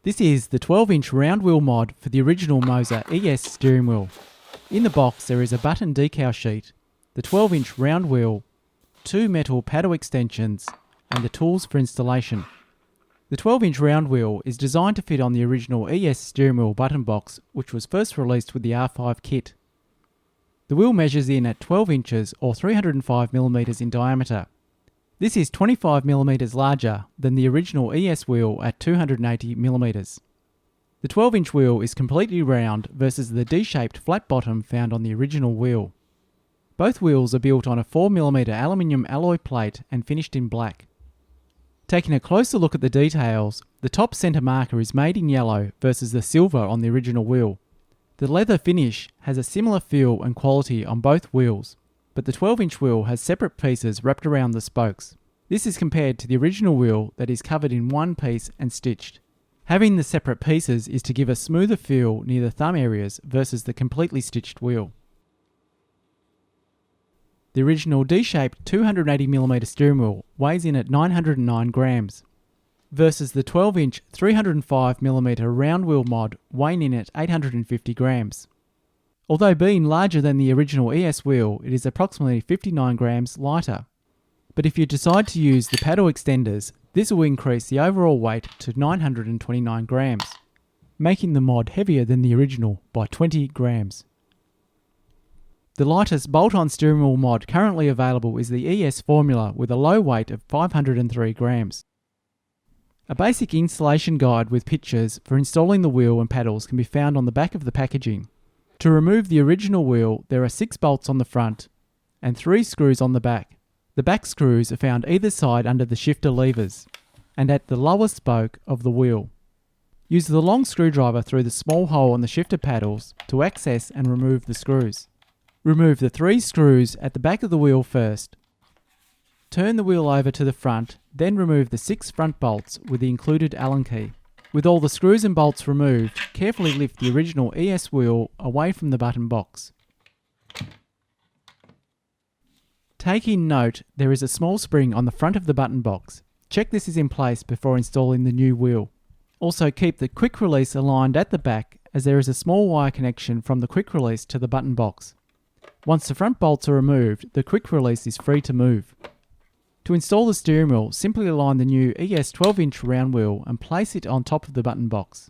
This is the 12-inch round wheel mod for the original Moza ES steering wheel. In the box there is a button decal sheet, the 12-inch round wheel, 2 metal paddle extensions, and the tools for installation. The 12-inch round wheel is designed to fit on the original ES steering wheel button box, which was first released with the R5 kit. The wheel measures in at 12 inches or 305mm in diameter. This is 25mm larger than the original ES wheel at 280mm. The 12-inch wheel is completely round versus the D-shaped flat bottom found on the original wheel. Both wheels are built on a 4mm aluminium alloy plate and finished in black. Taking a closer look at the details, the top centre marker is made in yellow versus the silver on the original wheel. The leather finish has a similar feel and quality on both wheels, but the 12-inch wheel has separate pieces wrapped around the spokes. This is compared to the original wheel that is covered in one piece and stitched. Having the separate pieces is to give a smoother feel near the thumb areas versus the completely stitched wheel. The original D-shaped 280mm steering wheel weighs in at 909 grams, versus the 12-inch 305mm round wheel mod weighing in at 850 grams. Although being larger than the original ES wheel, it is approximately 59 grams lighter. But if you decide to use the paddle extenders, this will increase the overall weight to 929 grams, making the mod heavier than the original by 20 grams. The lightest bolt-on steering wheel mod currently available is the ES Formula with a low weight of 503 grams. A basic installation guide with pictures for installing the wheel and paddles can be found on the back of the packaging. To remove the original wheel, there are 6 bolts on the front and 3 screws on the back. The back screws are found either side under the shifter levers and at the lower spoke of the wheel. Use the long screwdriver through the small hole on the shifter paddles to access and remove the screws. Remove the 3 screws at the back of the wheel first. Turn the wheel over to the front, then remove the 6 front bolts with the included Allen key. With all the screws and bolts removed, carefully lift the original ES wheel away from the button box. Taking note, there is a small spring on the front of the button box. Check this is in place before installing the new wheel. Also keep the quick release aligned at the back, as there is a small wire connection from the quick release to the button box. Once the front bolts are removed, the quick release is free to move. To install the steering wheel, simply align the new ES 12-inch round wheel and place it on top of the button box.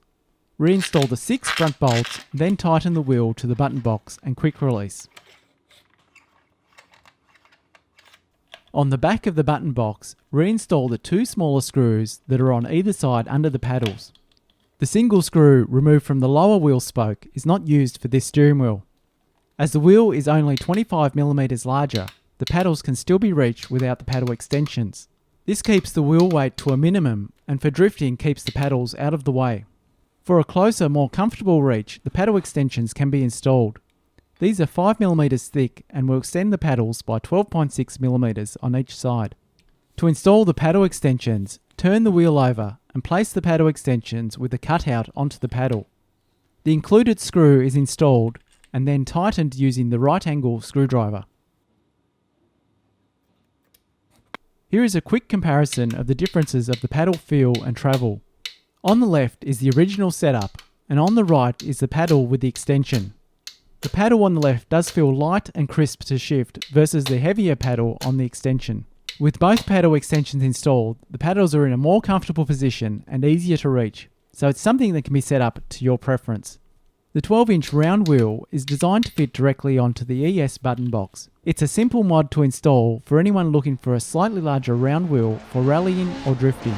Reinstall the 6 front bolts, then tighten the wheel to the button box and quick release. On the back of the button box, reinstall the 2 smaller screws that are on either side under the paddles. The single screw removed from the lower wheel spoke is not used for this steering wheel. As the wheel is only 25mm larger, the paddles can still be reached without the paddle extensions. This keeps the wheel weight to a minimum and for drifting keeps the paddles out of the way. For a closer, more comfortable reach, the paddle extensions can be installed. These are 5mm thick and will extend the paddles by 12.6mm on each side. To install the paddle extensions, turn the wheel over and place the paddle extensions with the cutout onto the paddle. The included screw is installed and then tightened using the right angle screwdriver. Here is a quick comparison of the differences of the paddle feel and travel. On the left is the original setup, and on the right is the paddle with the extension. The paddle on the left does feel light and crisp to shift versus the heavier paddle on the extension. With both paddle extensions installed, the paddles are in a more comfortable position and easier to reach, so it's something that can be set up to your preference. The 12-inch round wheel is designed to fit directly onto the ES button box. It's a simple mod to install for anyone looking for a slightly larger round wheel for rallying or drifting.